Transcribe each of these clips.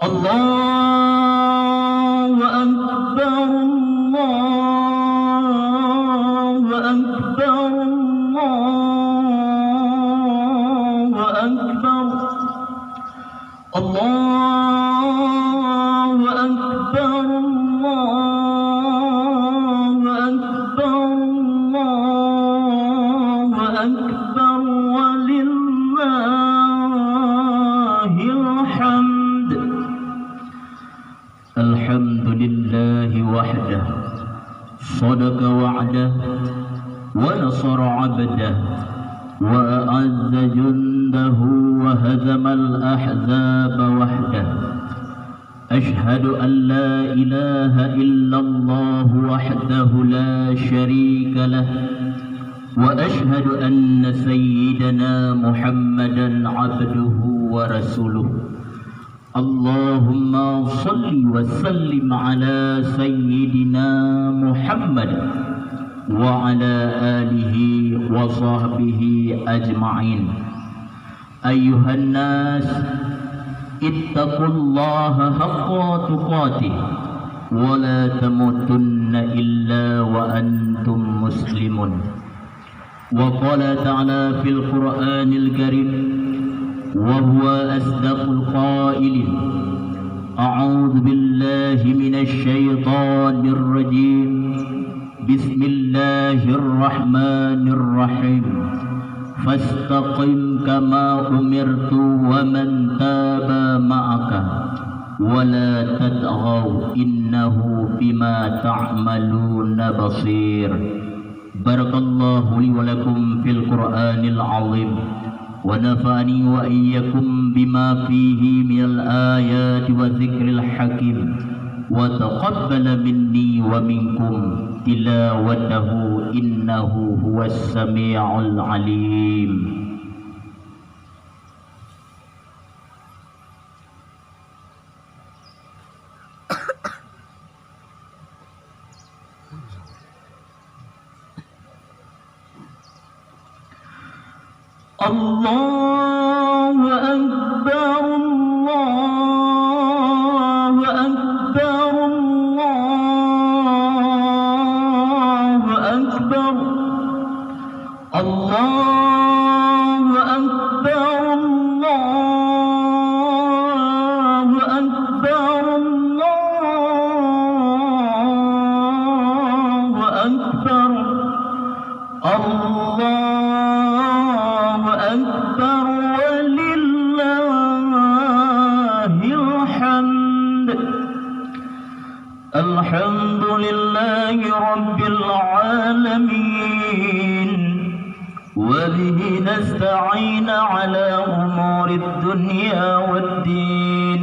الله أكبر الله أكبر الله أكبر الله أكبر الله أكبر الله أكبر ولله الحمد. الحمد لله وحده صدق وعده ونصر عبده وأعز جنده وهزم الأحزاب وحده. أشهد أن لا إله إلا الله وحده لا شريك له، وأشهد أن سيدنا محمدا عبده ورسوله. اللهم صل وسلم على سيدنا محمد وعلى آله وصحبه أجمعين. أيها الناس، اتقوا الله حق تقاته ولا تموتن إلا وأنتم مسلمون. وقال تعالى في القرآن الكريم وهو أصدق القائلين: أعوذ بالله من الشيطان الرجيم، بسم الله الرحمن الرحيم، فاستقم كما أمرت ومن تاب معك ولا تطغوا إنه بما تعملون بصير. بارك الله لي ولكم في القرآن العظيم، ونفعني وإياكم بما فيه من الآيات والذكر الحكيم، وتقبل مني ومنكم تلاوته إنه هو السميع العليم. الله أكبر الله أكبر الله أكبر الله أكبر الله أكبر الله أكبر الله أكبر ولله الحمد. الحمد لله رب العالمين، وبه نستعين على أمور الدنيا والدين.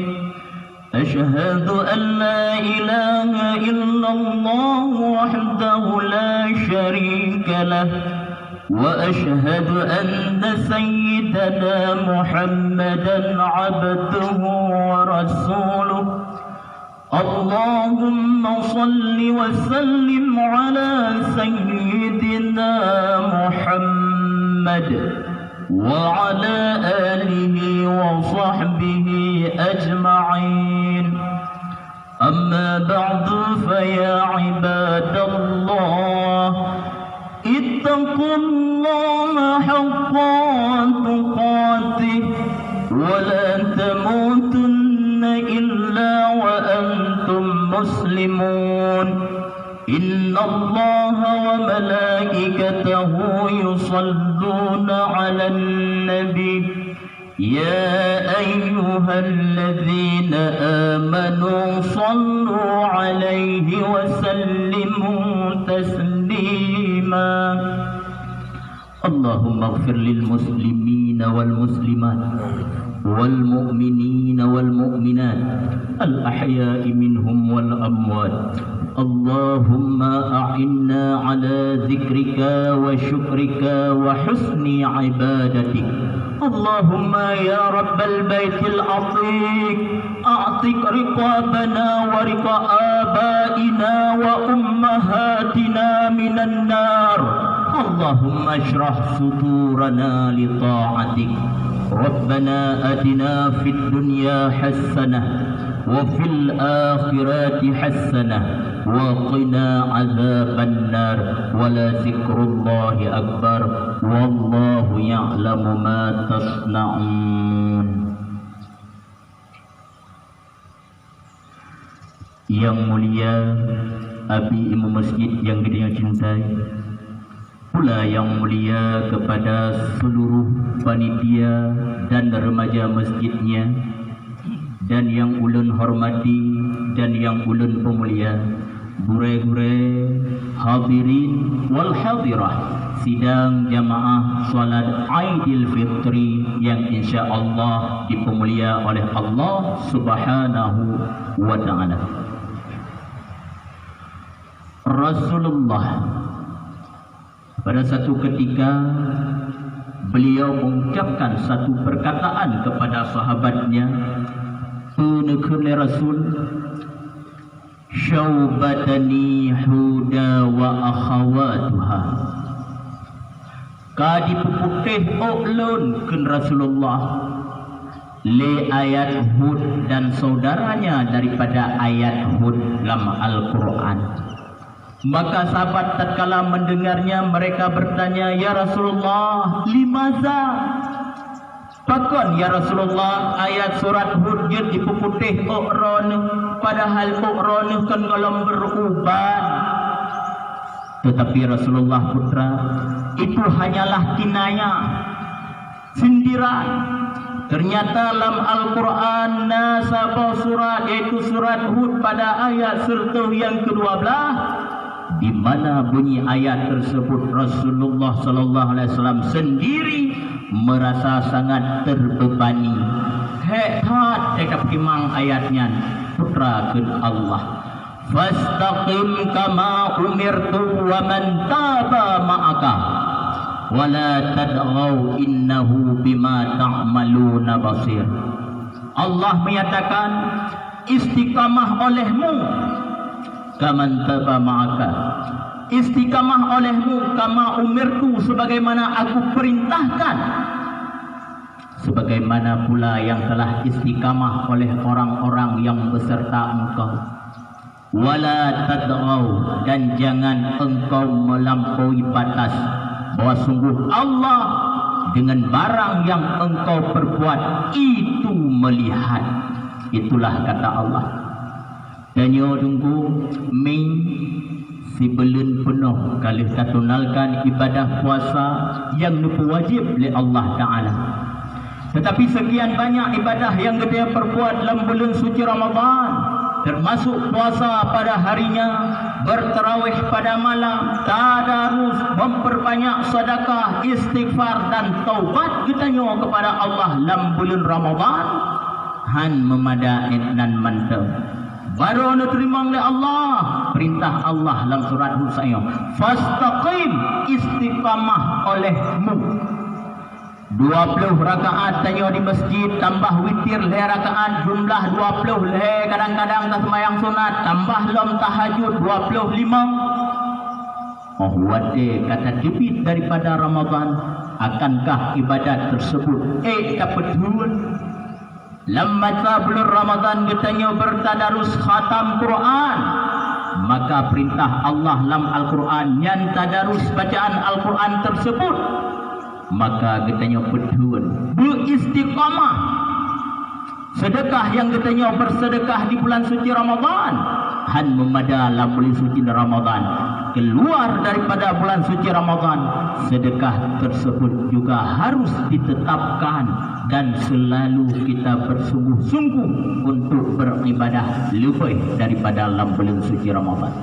أشهد أن لا إله إلا الله وحده لا شريك له، وأشهد أن سيدنا محمدا عبده ورسوله. اللهم صل وسلم على سيدنا محمد وعلى آله وصحبه أجمعين. أما بعد، فيا عباد الله، اتقوا الله حق تقاته ولا تموتن إلا وأنتم مسلمون. إن الله وملائكته يصلون على النبي، يا أيها الذين آمنوا صلوا عليه وسلموا تسليما. اللهم اغفر للمسلمين والمسلمات والمؤمنين والمؤمنات الأحياء منهم والأموات. اللهم أعنا على ذكرك وشكرك وحسن عبادتك. اللهم يا رب البيت العتيق، أعتق رقابنا ورقاب آبائنا وأمهاتنا من النار. اللهم اشرح صدورنا لطاعتك ربنا آتنا في الدنيا حسنة وفي الآخرة حسنة وقنا عذاب النار ولذكر الله أكبر والله يعلم ما تصنعون. Yang mulia Abi Imam Masjid yang kita cintai, pula yang mulia kepada seluruh panitia dan remaja masjidnya, dan yang ulun hormati dan yang ulun pemulia, gure-gure hadirin wal hadirah sidang jamaah salat Aidil Fitri yang insya-Allah dipemulia oleh Allah Subhanahu wa taala. Rasulullah pada satu ketika beliau mengucapkan satu perkataan kepada sahabatnya, "Punukune Rasul, syaubatani huda wa akhawatuha." Kadi puputih ulun kun Rasulullah le ayat Hud dan saudaranya daripada ayat Hud dalam Al-Quran. Maka sahabat tatkala mendengarnya mereka bertanya, "Ya Rasulullah, limaza?" Pakon ya Rasulullah ayat surat Hud dia dipuputih ukron, padahal ukron kan kalau beruban. Tetapi Rasulullah putra, itu hanyalah kinayah, sindiran. Ternyata dalam Al-Quran nasabah surat, yaitu surat Hud pada ayat serta yang ke-12, di mana bunyi ayat tersebut Rasulullah sallallahu alaihi wasallam sendiri merasa sangat terbebani. Hebat dekat kimang ayatnya, putra ke Allah. Fastaqim kama umirtu wa man taba ma'aka wala tad'au innahu bima ta'maluna basir. Allah menyatakan istiqamah olehmu kaman taba ma'aka, istiqamah olehmu kama umirtu, sebagaimana aku perintahkan, sebagaimana pula yang telah istiqamah oleh orang-orang yang beserta engkau. Wala tad'au, dan jangan engkau melampaui batas, bahwa sungguh Allah dengan barang yang engkau perbuat itu melihat. Itulah kata Allah. Dan yo tunggu Mei si belun penuh kali tatunalkan ibadah puasa yang nupu wajib oleh Allah Ta'ala. Tetapi sekian banyak ibadah yang kita perbuat dalam bulan suci Ramadan, termasuk puasa pada harinya, bertarawih pada malam, tadarus, memperbanyak sedekah, istighfar dan taubat kita nyo kepada Allah dalam bulan Ramadan, han memadai dan mantap. Baru anda terima oleh Allah perintah Allah dalam surat Hud saya, fastaqim, istiqamah olehmu. 20 rakaat tanya di masjid, tambah witir le rakaat, jumlah 20 le, kadang-kadang tak sembahyang sunat, tambah lom tahajud 25. Oh wate kata debit daripada Ramadan, akankah ibadat tersebut betul? Lamma bulan Ramadan katanya bertadarus khatam Quran, maka perintah Allah dalam Al-Quran yang tadarus bacaan Al-Quran tersebut, maka katanya betul beristiqamah. Sedekah yang katanya bersedekah di bulan suci Ramadan, han memada dalam bulan suci Ramadan, keluar daripada bulan suci Ramadan, sedekah tersebut juga harus ditetapkan dan selalu kita bersungguh-sungguh untuk beribadah lebih daripada dalam bulan suci Ramadan.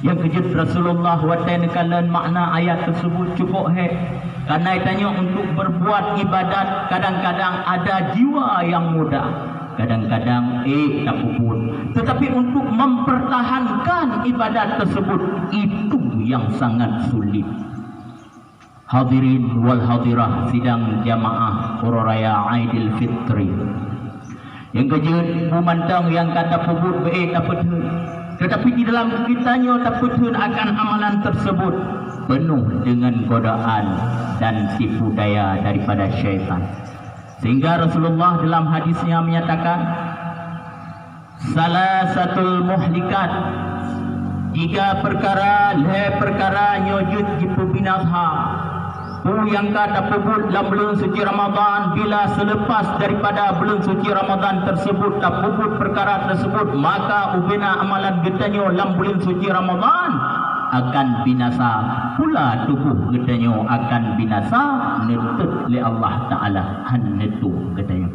Yang kejut Rasulullah watenkalan makna ayat tersebut cukup karena itanya untuk berbuat ibadat kadang-kadang ada jiwa yang mudah, kadang-kadang tak puput. Tetapi untuk mempertahankan ibadat tersebut itu yang sangat sulit. Hadirin wal hadirah sidang jamaah Raya Aidil Fitri. Yang kejut memandang yang kata puput tak betul. Tetapi di dalam kitanya tak betul akan amalan tersebut penuh dengan godaan dan tipu daya daripada syaitan. Sehingga Rasulullah dalam hadisnya menyatakan salasatul muhlikat, 3 perkara nyojud jipu binasa. Yang kata pebut dalam bulan suci Ramadan, bila selepas daripada bulan suci Ramadan tersebut tak pebut perkara tersebut, maka ubina amalan getanyo dalam bulan suci Ramadan akan binasa pula, tubuh getanyo akan binasa netut oleh Allah Ta'ala hanetu getanyo.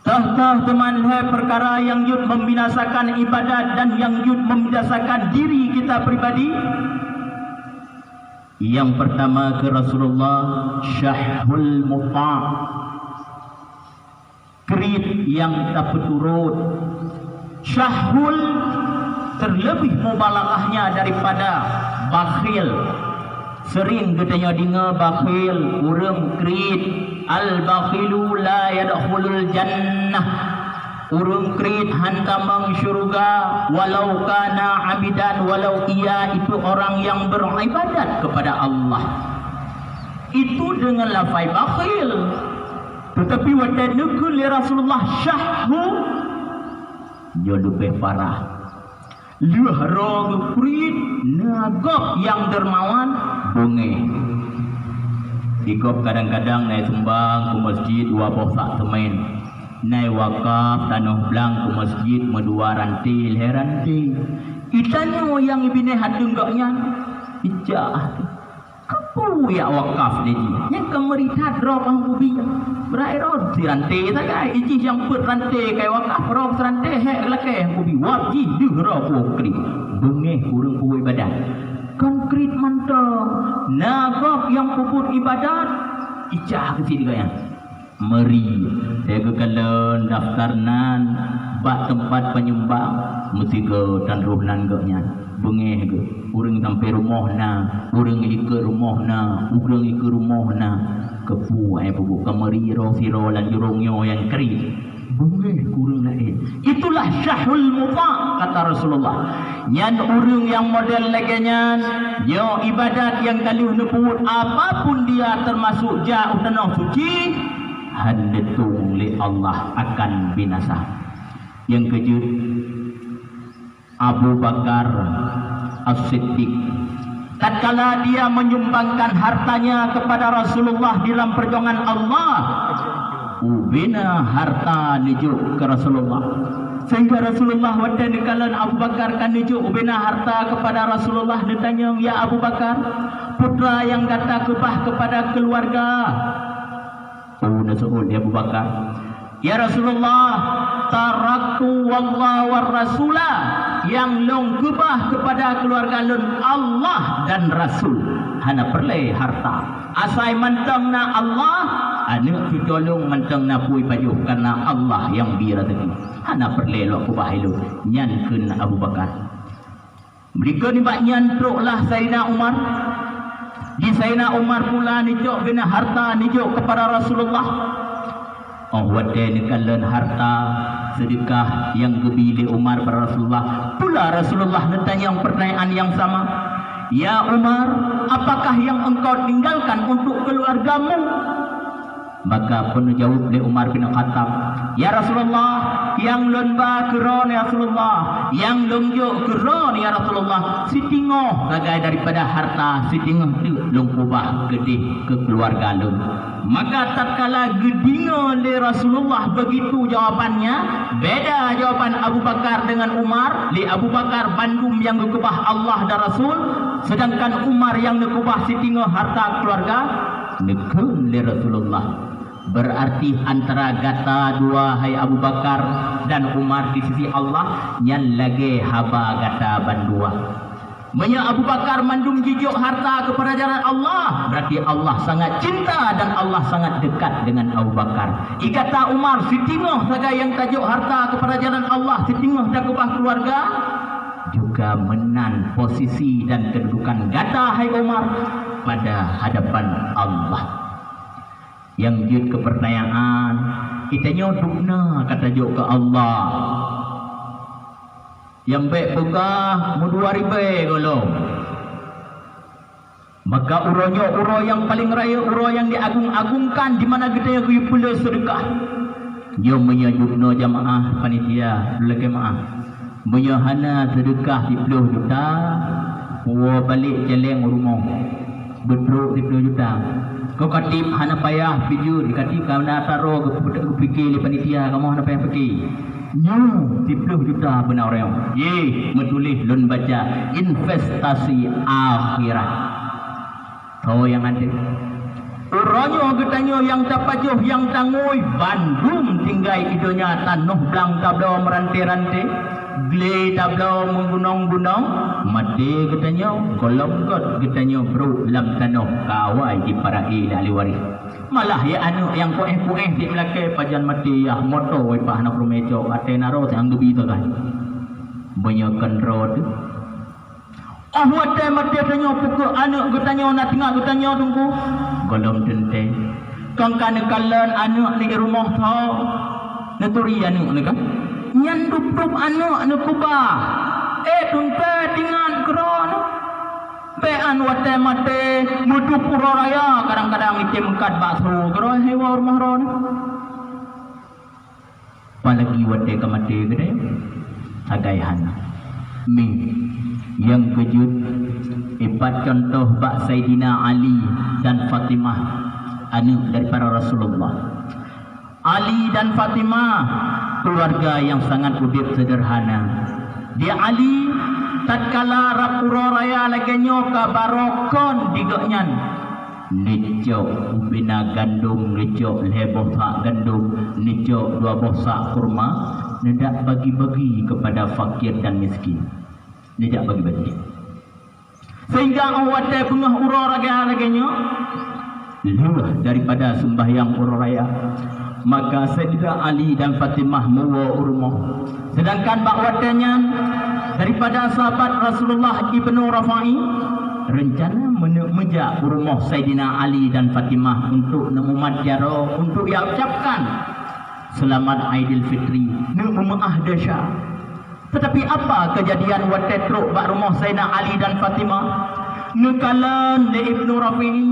Tah teman perkara yang yud membinasakan ibadat dan yang yud membinasakan diri kita pribadi. Yang pertama ke Rasulullah, syahul muta', kerit yang tak berturut. Syahul terlebih mubalaghahnya daripada bakhil. Sering katanya dengar bakhil, urang kerit. Al-bakhilu la yadkhulul jannah. Urang kerit hantamang syurga walau kana abidan, walau ia itu orang yang beribadat kepada Allah. Itu dengan lafaz bakhil. Tetapi wada nukul Rasulullah syahhu dia lebih parah. Luhra kerit nagap yang dermawan bengeh. Ikut kadang-kadang naik sembang ke masjid 2 bosak temen. Naik wakaf tanah belang ke masjid medua rantil herantil. Itanya yang ibine hadung gaknya ijah. Kapu ya wakaf dia. Yang kemerita drop ang ubi. Berairod si rantil saja. Ijih yang put rantil kaya wakaf rob rantil hek lake ang ubi. Wajih dihra pokri. Bengeh kurang puai badan. Konkret mantap. Nagap yang puput ibadat ijah ke sini gaya. Meri tega kalen daftarnan bak tempat penyembah mesti ke dan rohnan gaknya bengeh ke urang sampai rumah na, urang ikut rumah na, urang ikut rumah na kepu pugu kemeri ro siro lan jurungnya yang kering bengeh kurang lain. Itulah syahul muta' kata Rasulullah. Nyan urang yang model legenya yo ibadat yang kali neput apapun dia termasuk jauh tanah suci handetung li Allah akan binasa. Yang kejut Abu Bakar As-Siddiq, tatkala dia menyumbangkan hartanya kepada Rasulullah dalam perjuangan Allah, ubina harta nijuk ke Rasulullah. Sehingga Rasulullah wada nikalan Abu Bakar kan nijuk ubina harta kepada Rasulullah. Ditanya, ya Abu Bakar, putra yang kata kebah kepada keluarga. Nasul ya Abu Bakar, ya Rasulullah, taraktu wallah war rasulah, yang long gebah kepada keluarga lun Allah dan Rasul. Hana perle harta asai mentang na Allah, anak pitolong mentang na pui pajuh karena Allah yang bira tadi. Hana perle lo gebah lu nyan keun Abu Bakar. Mereka ni bak nyan truklah Sayyidina Umar. Di Sayyidina Umar pula nijuk guna harta nijuk kepada Rasulullah. Oh wada nikalan harta sedekah yang gebili Umar pada Rasulullah. Pula Rasulullah bertanya pertanyaan yang sama. Ya Umar, apakah yang engkau tinggalkan untuk keluargamu? Maka pun jawab oleh Umar bin Khattab, ya Rasulullah, yang lomba keron ya Rasulullah, yang longjuk keron ya Rasulullah. Sitingoh bagai daripada harta, sitingoh tu longkubah gede ke keluarga lun. Maka tatkala gedingo oleh Rasulullah begitu jawabannya, beda jawaban Abu Bakar dengan Umar. Li Abu Bakar bandum yang gekubah Allah dan Rasul, sedangkan Umar yang nekubah sitingoh harta keluarga nekun oleh Rasulullah. Berarti antara gata dua hai Abu Bakar dan Umar di sisi Allah nyan lagi haba gata bandua. Menya Abu Bakar mandum jijuk harta kepada jalan Allah, berarti Allah sangat cinta dan Allah sangat dekat dengan Abu Bakar. Ikata Umar sitingoh saja yang tajuk harta kepada jalan Allah, sitingoh dah kubah keluarga, juga menan posisi dan kedudukan gata hai Umar pada hadapan Allah. Yang jut ke pertanyaan, kita nyodukna kata juk ke Allah. Yang baik pegah mu 2000 golong. Maka uronya uro yang paling raya, uro yang diagung-agungkan, di mana kita yang pula sedekah. Dia menyajukno jamaah panitia lagi maaf. Menyahana sedekah 10 juta, balik celeng rumah. Bedruk 10 juta. Kau katip hana payah pijur, katip kana taro ke fikir li panitia, kamu hana payah fikir. Nyu 10 juta benar orang. Ye, menulis lun baca investasi akhirat. Tahu yang ada. Uranyo getanyo yang tapajuh yang tangui Bandung tinggal idonya tanuh belang tablau merantai-rantai glay tablau menggunung-gunung mati getanyo golong kot getanyo bro lam tanuh kawai di parai ahli waris malah ya anu yang kueh-kueh di Melaka pajan mati ya moto wai pa anak rumejo atenaro sang gebi tu kan banyakan road. Oh wate mati tanyo pukul anak getanyo nak tinggal getanyo tunggu golong tente kang kana kalan anak ni rumah tau naturi anak ni kan nyan dup anak kubah tunte tinggal keron be an wate mati muduk pura raya kadang-kadang itim kad bakso keron hewa rumah ron apalagi wate kamati gede agai hana mi yang kejut empat contoh bak Sayyidina Ali dan Fatimah anak daripada Rasulullah. Ali dan Fatimah keluarga yang sangat udip sederhana. Dia Ali tatkala rapura raya lagenyo ka barokon digoknyan nicok ubina gandum nicok leboh sak gandum nicok 2 boh sak kurma hendak bagi-bagi kepada fakir dan miskin. Dia bagi-bagi. Sehingga awatnya bengah urah raya-rayanya luah daripada sembahyang urah raya. Maka Sayyidina Ali dan Fatimah muwa urmah. Sedangkan bakwatnya daripada sahabat Rasulullah Ibnu Rafai rencana menjak urmah Sayyidina Ali dan Fatimah untuk memumat jaro untuk ia ucapkan selamat Aidil Fitri numu'ah dasya. Tetapi apa kejadian waktu truk bak rumah Sayyidina Ali dan Fatimah? Nekalan di Ibnu Rafi'i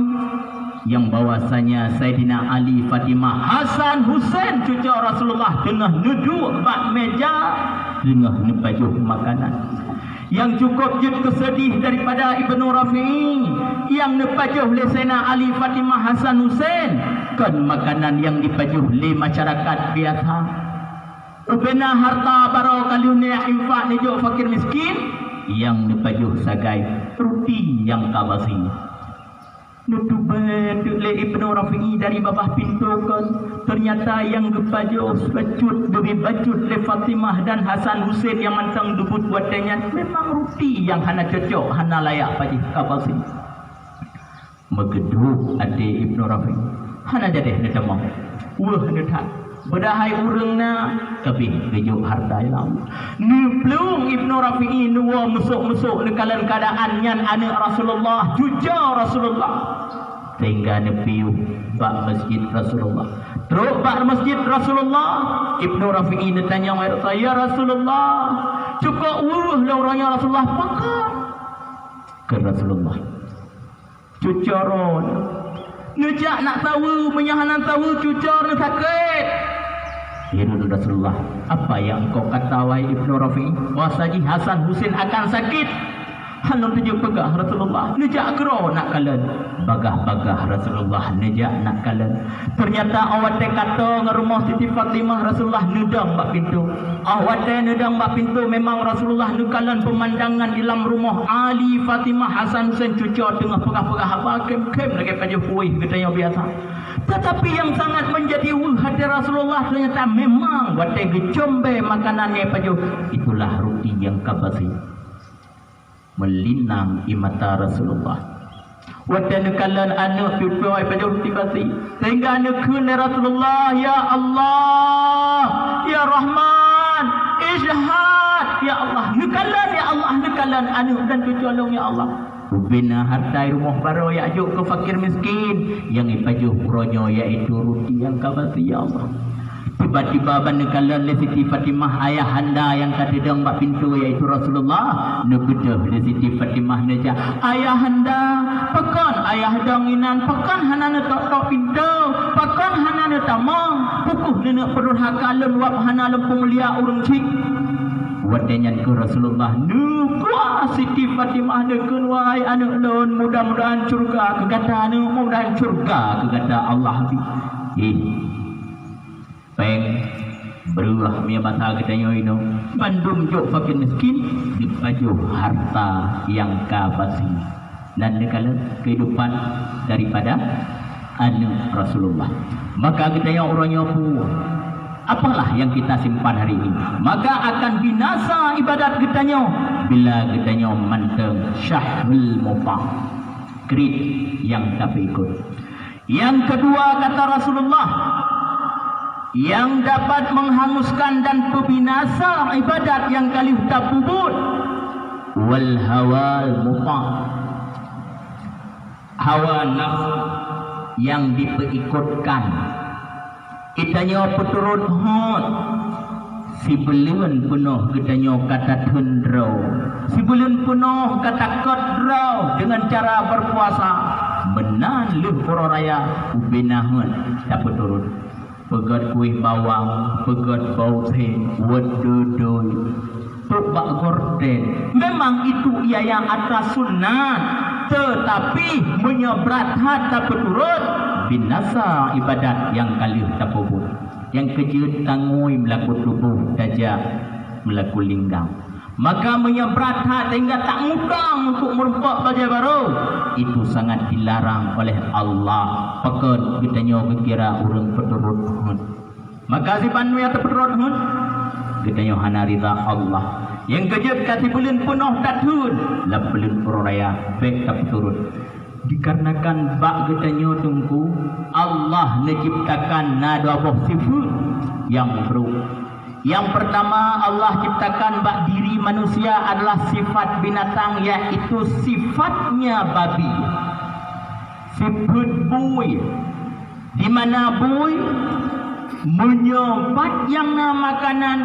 yang bahwasanya Sayyidina Ali, Fatimah, Hasan, Husain cucu Rasulullah tengah duduk bak meja tengah nepajuh makanan. Yang cukup jut kesedih daripada Ibnu Rafi'i yang nepajuh oleh Sayyidina Ali, Fatimah, Hasan, Husain kan makanan yang dipajuh oleh masyarakat biasa. Ubena harta baro kalunia infak nijo fakir miskin yang dipajuh sagai roti yang kabasi. Nutubat le Ibnu Rafi'i dari bawah pintu kan ternyata yang dipajuh bacut demi bacut le Fatimah dan Hasan Husain yang mantang dubut buatannya memang roti yang hana cocok hana layak paji kabasi. Megeduk ade Ibnu Rafi'i hana jadi nedamang. Wah nedat bedahai urangna tapi gejuk harta ilang niplung Ibnu Rafi'i nuwa mesuk-mesuk nekalan keadaan nyan anak Rasulullah jujur Rasulullah sehingga nepiu bak masjid Rasulullah teruk bak masjid Rasulullah Ibnu Rafi'i ditanya ya Rasulullah cukup wuh lauranya Rasulullah pakar ke Rasulullah cucoron ngejak nak tahu menyahanan tahu cucor nak sakit. Ya Rasulullah, apa yang engkau kata wahai Ibnu Rafi'i? Wasaji Hasan Husain akan sakit. Halau tujuh pegah Rasulullah. Nejak gero nak kalen. Bagah-bagah Rasulullah nejak nak kalen. Ternyata awak kata ngerumah Siti Fatimah Rasulullah nedang bak pintu. Awak nedang bak pintu memang Rasulullah nukalan pemandangan dalam rumah Ali, Fatimah, Hasan Husain cucu tengah pegah-pegah apa kem-kem lagi pada kuih katanya biasa. Tetapi yang sangat menjadi hati Rasulullah ternyata memang wate gecombe makanannya paju itulah roti yang kabasi melinang imata Rasulullah wate nekalan anak cucu paju roti basi sehingga anak Rasulullah ya Allah ya Rahman ishhad ya Allah nekalan anak dan cucu long ya Allah bina harta rumah baru ya ajuk ke fakir miskin yang ipajuh puronyo yaitu roti yang kabasi ya Allah. Tiba-tiba bandekalan le Siti Fatimah ayah handa yang tadi dang bak pintu iaitu Rasulullah nebedah le Siti Fatimah neja ayah handa pekan ayah danginan pekan hanana tok pintu pekan hanana tamang pukuh nenek perhaka lem wap hana lempung lia urang cik wadanyan ke Rasulullah nukuah Siti Fatimah nekeun wahai anak lon mudah-mudahan surga kegata anu mudah-mudahan surga kegata Allah peng berulah mia bahasa katanya ino bandung jok fakir miskin di baju harta yang kabasi dan dekala kehidupan daripada anak Rasulullah maka katanya orangnya pun apalah yang kita simpan hari ini maka akan binasa ibadat katanya bila katanya manteng syahrul mufah krit yang tak ikut yang kedua kata Rasulullah yang dapat menghanguskan dan pembinasa ibadat yang kali tabubut wal hawal mufah hawa nafsu yang diperikutkan itanya peturut hot si belun penuh katanya kata tundro si belun penuh kata kodrau dengan cara berpuasa menan leuh raya ubinahun tak peturut pegat kuih bawang, pegat bau teh, wedudui, tubak gorden. Memang itu ia yang atas sunnah, tetapi menyebrat harta peturut binasa ibadat yang kali tapubut. Yang kejut tangui melaku tubuh dajah melaku linggang. Maka menyebrat hat sehingga tak mudang untuk merempak baju baru itu sangat dilarang oleh Allah. Pekat kitanya kira urang peturut maka si panu yang terpeturut kitanya hana rida Allah yang kejut kasih bulan penuh tatun lah bulan raya baik tak peturut dikarenakan bak kitanya tunggu Allah menciptakan dua buah sifat yang buruk. Yang pertama Allah ciptakan bak diri manusia adalah sifat binatang yaitu sifatnya babi. Sifat bui di mana bui menyobat yang nama makanan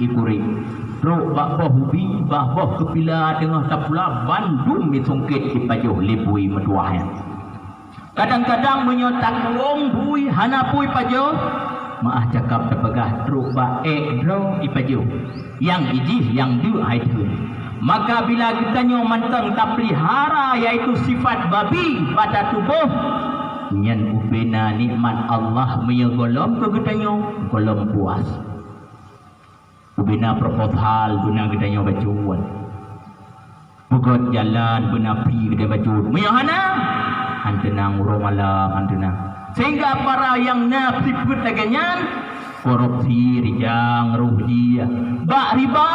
ikuri. Ro bak boh ubi bak boh kepila tengah tapula bandum misungkit si pajuh libui meduahnya. Kadang-kadang menyotak wong bui hana bui pajuh maah cakap terpegah truk baik draw ipaju yang ijih yang du haitu maka bila kita nyo manteng tak pelihara yaitu sifat babi pada tubuh nyan ubena nikmat Allah menyegolom ke kita nyo golom puas ubena proposal guna kita nyo bacuan bugot jalan guna pi kita bacuan menyahana hantenang romalam hantenang sehingga para yang nafsifut laganyan korupsi rijang ruhji bak riba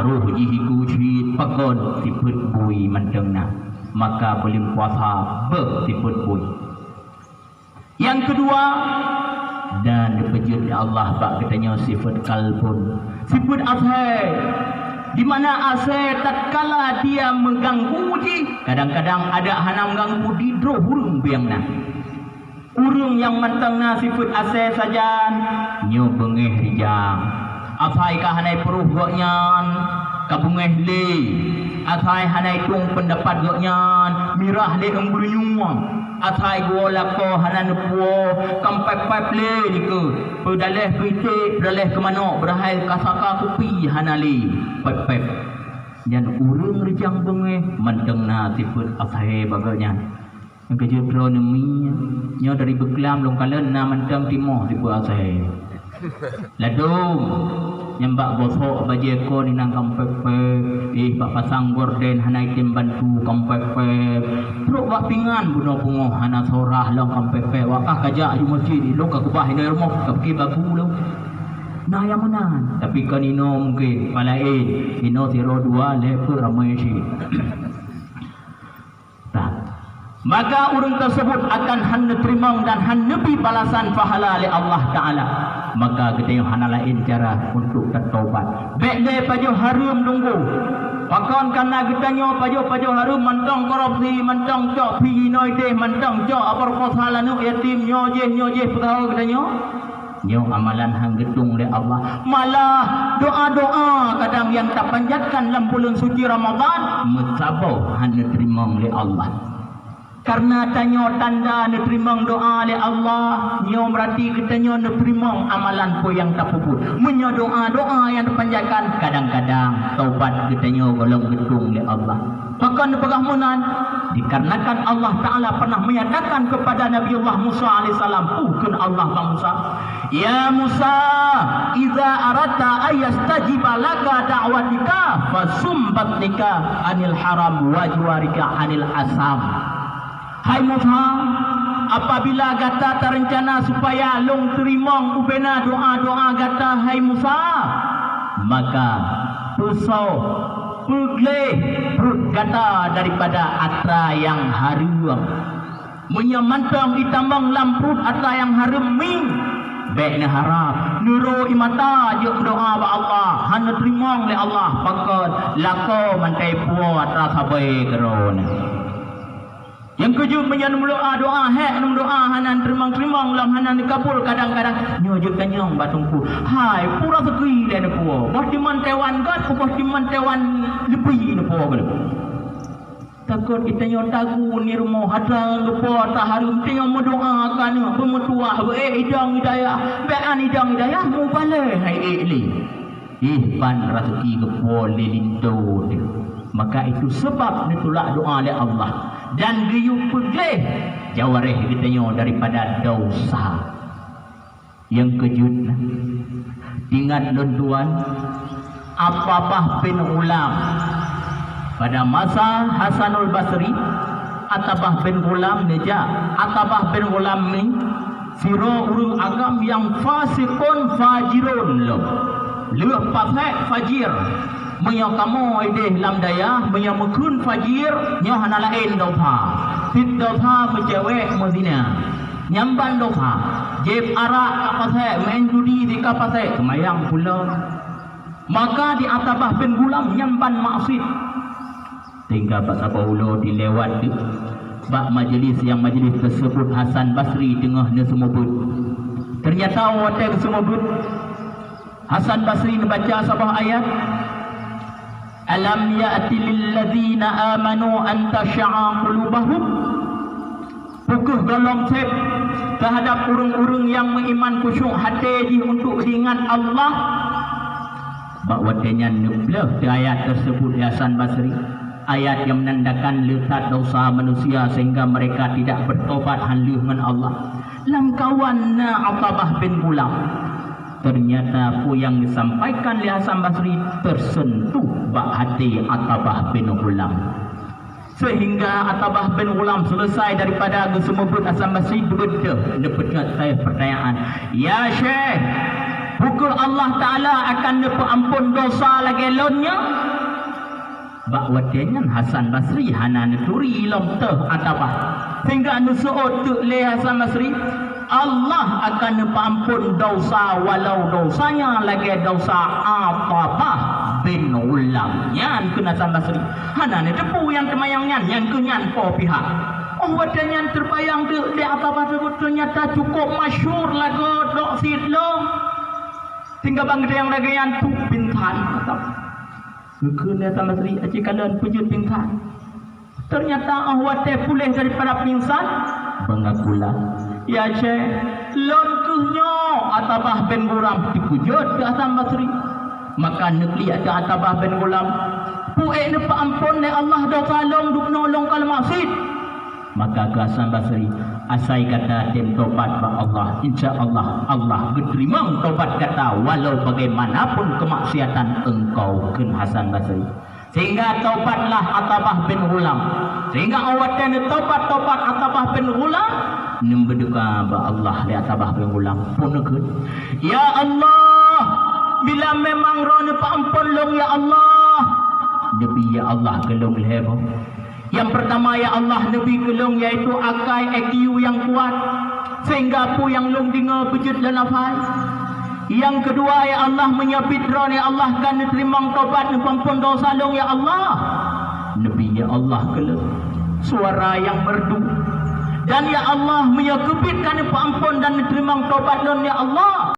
ruhji hikucit pakon sifut bui mantengna maka boleh puasa bersifut bui yang kedua dan dipejut Allah bak katanya sifat kalbun sifat ashai di mana ashai tatkala dia mengganggu kadang-kadang ada hana mengganggu di droh hurung biangna urung yang mantengna sifat asai saja nyo bengeh rijang asai ka hanai peruh goknyan ka bengeh le asai hanai tung pendapat goknyan mirah le embrunyuang asai go lako hanan puo kampep-pep le diku pedaleh pitik pedaleh ke mano berahai kasaka kupi hanali pep-pep jan urung rijang bengeh mantengna sifat asai baganya yang kerja kronomi nyo dari beklam long kalen na mantang timoh di puasai ladung nyambak bosok baje ko ni nang kampepe pak pasang gorden hanai tim bantu kampepe pro wak pingan buno pungo hana sorah long kampepe wakah kaja di masjid lo ka kubah ni rumah ka pi bagu lo nah yang menan tapi kan ino mungkin palain ino 02 lepe ramai si maka orang tersebut akan hanya terima dan hanya balasan pahala oleh Allah Ta'ala. Maka kita yang hana lain cara untuk tertobat. Baik dia paju harum tunggu. Pakon karena kita nyo paju harum mantang korupsi, mantang cok pi noi deh, mantang cok apa persoalan nu yatim nyo je petau kita nyo. nyo amalan hang gedung oleh Allah. Malah doa-doa kadang yang tak panjatkan dalam bulan suci Ramadan mencabau hang diterima oleh Allah. Karena tanya tanda diterima doa oleh Allah, nyo berarti kita nyo diterima amalan po yang tak puput. Menyo doa-doa yang dipanjatkan kadang-kadang taubat kita nyo golong gedung oleh Allah. Maka nepagamunan dikarenakan Allah Ta'ala pernah menyatakan kepada Nabi Allah Musa AS, bukan Allah Musa, ya Musa, iza arata ayastajiba laka da'watika fasum batnika anil haram wajwarika anil asam. Hai Musa, apabila gata terencana supaya long terima ubena doa-doa gata, hai Musa, maka pusau pergi perut gata daripada atra yang harum. Menyamantang ditambang lamprut atra yang harum ming. Baiknya harap nuro imata je doa ba Allah, hanya terima oleh Allah. Pakot lako mantai puo atra sabai kerona. Yang keju menyanum doa doa hanan terima lam hanan dikabul kadang-kadang nyo je kanyong batungku. Hai pura sekui dan puo. Bos di man tewan gat, bos di man tewan lebih ne puo gele. Takut kita nyo tagu ni rumah hadang lepo ta harum tengok mendoa kan pemetua idang hidayah. Bean idang hidayah mu bale hai eli. Ban rezeki gepo lilindo. Maka itu sebab ditolak doa oleh Allah. Dan geyuk pergi jawareh kita nyo daripada dosa. Yang kejut ingat tuan, apa-apa bin ulam pada masa Hasanul Basri, Atabah bin Ghulam neja, Atabah bin Ghulam ni siro urung agam yang fasikun fajirun lo. Leuh pasai fajir. Menyo kamu ideh lam daya, menyo mekun fajir, nyo hana lain dosa. Fit dosa bercewek mezina. Nyamban dosa. Jeb arak kapasai, main judi di kapasai, kemayang pula. Maka di Atabah bin Ghulam nyamban maksud. Tinggal Pak Sabaulo dilewat di bak majlis yang majlis tersebut Hasan Basri tengahnya semubut. Ternyata wadah semubut Hasan Basri membaca sebuah ayat, alam ya'ti lilladzina amanu an tasha'a qulubahum. Pukuh golong cep terhadap urung-urung yang beriman khusyuk hati untuk diingat Allah. Bak wadahnya neblah di ayat tersebut Hasan Basri. Ayat yang menandakan letak dosa manusia sehingga mereka tidak bertobat hanluh dengan Allah. Langkawanna Atabah bin Ghulam. Ternyata apa yang disampaikan oleh Hasan Basri tersentuh bak hati Atabah bin Ghulam. Sehingga Atabah bin Ghulam selesai daripada semubut Hasan Basri berdedah. Dapatkan saya pertanyaan, ya Syekh, pukul Allah Ta'ala akan dapat ampun dosa lagi lonnya? Bak wadahnya Hasan Basri hana neturi ilam teh Atabah. Sehingga nusu'ut tu le Hasan Basri, Allah akan ampun dosa walau dosanya lagi dosa Atabah bin Ghulam. Yan kena Hasan Basri. Hana ni depu yang kemayangnya yang kenyan po pihak. Oh wadahnya terbayang tu le Atabah tersebut ternyata cukup masyhur lagu dok sidlong. Tinggal bang yang lagi yang tu bintan Atabah. Kekun Hasan Basri aci kalian pujud pingsan. Ternyata ahwate pulih daripada pingsan. Mengakulah, ya Syekh, lon kuhnyo Atabah bin Ghulam dipujud ke Hasan Basri. Maka negeri ada Atabah bin Ghulam. Puek ne paampun ne Allah dosa long duk nolong kal maksud. Maka ke Hasan Basri asai kata tim tobat ba Allah, insya-Allah Allah diterima tobat kata walau bagaimanapun kemaksiatan engkau ke Hasan Basri. Sehingga taubatlah Atabah bin Ghulam. Sehingga awatnya taubat Atabah bin Ghulam nembeduka ba Allah li Atabah bin Ghulam punukun. Ya Allah, bila memang rono paampun long ya Allah. Nabi ya Allah gelong lebo. Yang pertama ya Allah Nabi kelong yaitu akai IQ yang kuat sehingga pu yang long dengar bejut dan nafai. Yang kedua ya Allah menyabit ron ya Allah kan diterima taubat ampun dosa long ya Allah. Nabi ya Allah kelong suara yang merdu dan ya Allah menyakupitkan ampun dan diterima taubat long ya Allah.